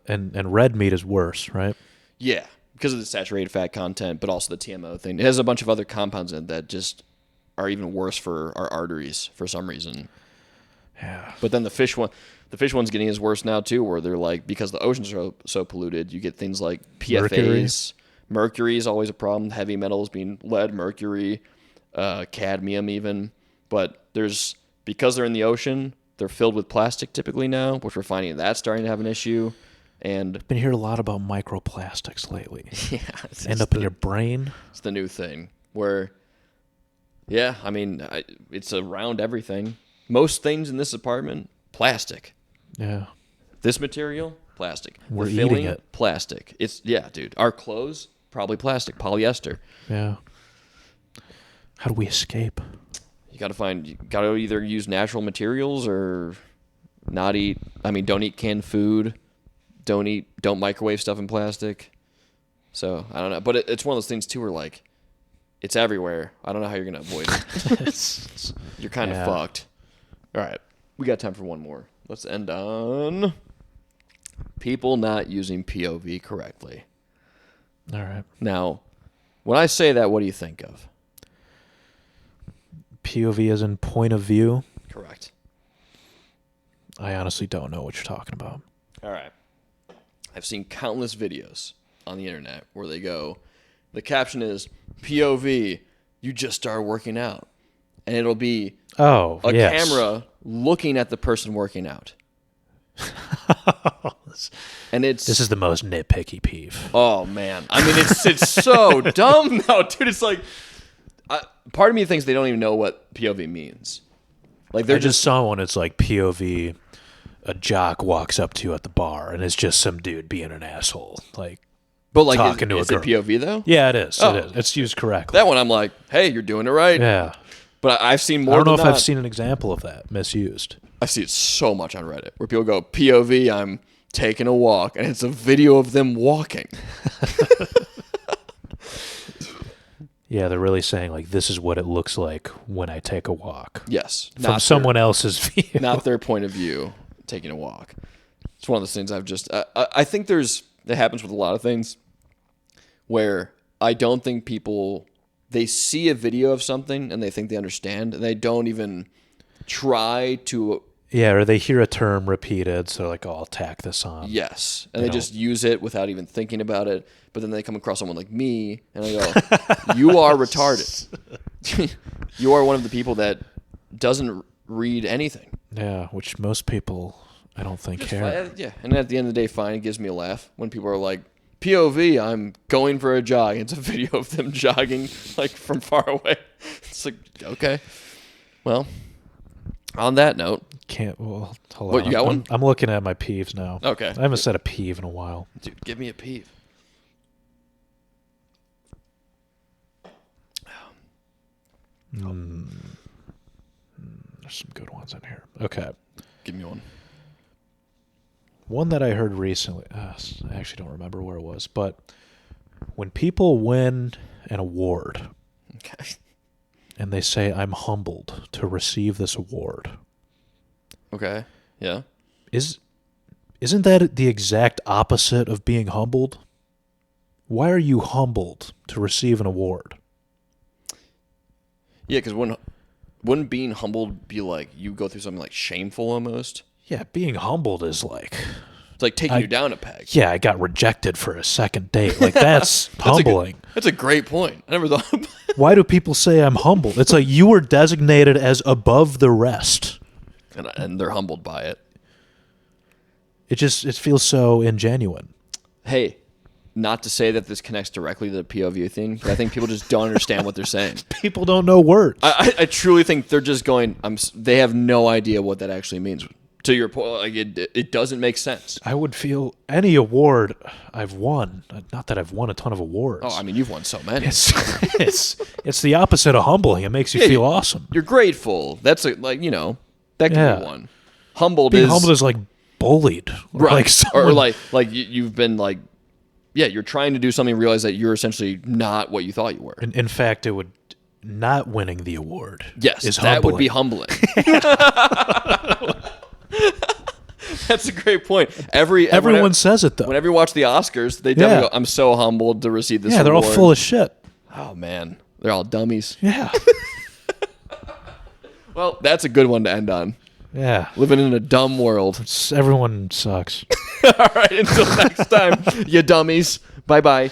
And red meat is worse, right? Yeah, because of the saturated fat content, but also the TMO thing. It has a bunch of other compounds in it that just are even worse for our arteries for some reason. Yeah. But then the fish one's getting as worse now too, where they're like, because the oceans are so polluted, you get things like PFAs. Mercury is always a problem. Heavy metals being lead, mercury, cadmium even. But because they're in the ocean, they're filled with plastic typically now, which we're finding that's starting to have an issue. And I've been hearing a lot about microplastics lately. Yeah, end up in your brain. It's the new thing where, yeah, I mean, it's around everything. Most things in this apartment, plastic. Yeah. This material, plastic. We're the filling, eating it. Plastic. Dude. Our clothes, probably plastic, polyester. Yeah. How do we escape? You got to either use natural materials or not eat. I mean, don't eat canned food. Don't microwave stuff in plastic. So, I don't know. But it's one of those things, too, where, like, it's everywhere. I don't know how you're going to avoid it. You're kind of fucked. All right. We got time for one more. Let's end on people not using POV correctly. All right. Now, when I say that, what do you think of? POV as in point of view? Correct. I honestly don't know what you're talking about. All right. I've seen countless videos on the internet where they go, the caption is, POV, you just started working out. And it'll be a camera looking at the person working out. And this is the most nitpicky peeve. Oh, man. I mean, it's so dumb now, dude. It's like, part of me thinks they don't even know what POV means. Like I just saw one. It's like POV, a jock walks up to you at the bar, and it's just some dude being an asshole, but like talking to a girl. Is it POV though? Yeah, it is. It is. It's used correctly. That one, I'm like, hey, you're doing it right. Yeah. But I've seen more. I don't know if not. I've seen an example of that misused. I see it so much on Reddit where people go, POV, I'm taking a walk, and it's a video of them walking. Yeah, they're really saying, like, this is what it looks like when I take a walk. Yes. From someone else's view. Not their point of view, taking a walk. It's one of those things I've just... I think it happens with a lot of things where I don't think people... They see a video of something and they think they understand, and they don't even try to... Yeah, or they hear a term repeated, so they're like, oh, I'll tack this on. Yes, and they just use it without even thinking about it. But then they come across someone like me, and I go, you are retarded. You are one of the people that doesn't read anything. Yeah, which most people, I don't think, care. Yeah, and at the end of the day, fine, it gives me a laugh when people are like, POV, I'm going for a jog. It's a video of them jogging, like, from far away. It's like, okay. Well, on that note. Hold on. What, you got one? I'm looking at my peeves now. Okay. I haven't said a peeve in a while. Dude, give me a peeve. There's some good ones in here. Okay. Give me one. One that I heard recently. I actually don't remember where it was, but When people win an award Okay. and they say, I'm humbled to receive this award, Okay. Yeah. isn't that the exact opposite of being humbled? Why are you humbled to receive an award? Yeah, because wouldn't being humbled be like you go through something like shameful almost? Yeah, being humbled is like, It's like taking you down a peg. yeah, I got rejected for a second date. Like, that's humbling. That's a great point. I never thought. Why do people say I'm humbled? It's like you were designated as above the rest. and they're humbled by it. It feels so ingenuine. Hey, not to say that this connects directly to the POV thing, but I think people just don't understand what they're saying. People don't know words. I truly think they're just going. They have no idea what that actually means. To your point, like it doesn't make sense. I would feel any award I've won. Not that I've won a ton of awards. Oh, I mean, you've won so many. It's the opposite of humbling. It makes you feel awesome. You're grateful. That's that can be one. Being humbled is like bullied, or right? like someone, or like you've been like, yeah, you're trying to do something, realize that you're essentially not what you thought you were. In fact, it would not winning the award. Yes, is that humbling. would be humbling. That's a great point. Everyone says it though. Whenever you watch the Oscars, they definitely go, "I'm so humbled to receive this." Yeah, they're all award." full of shit. Oh man, they're all dummies. Yeah. Well, that's a good one to end on. Yeah. Living in a dumb world. Everyone sucks. All right, until next time, you dummies. Bye bye.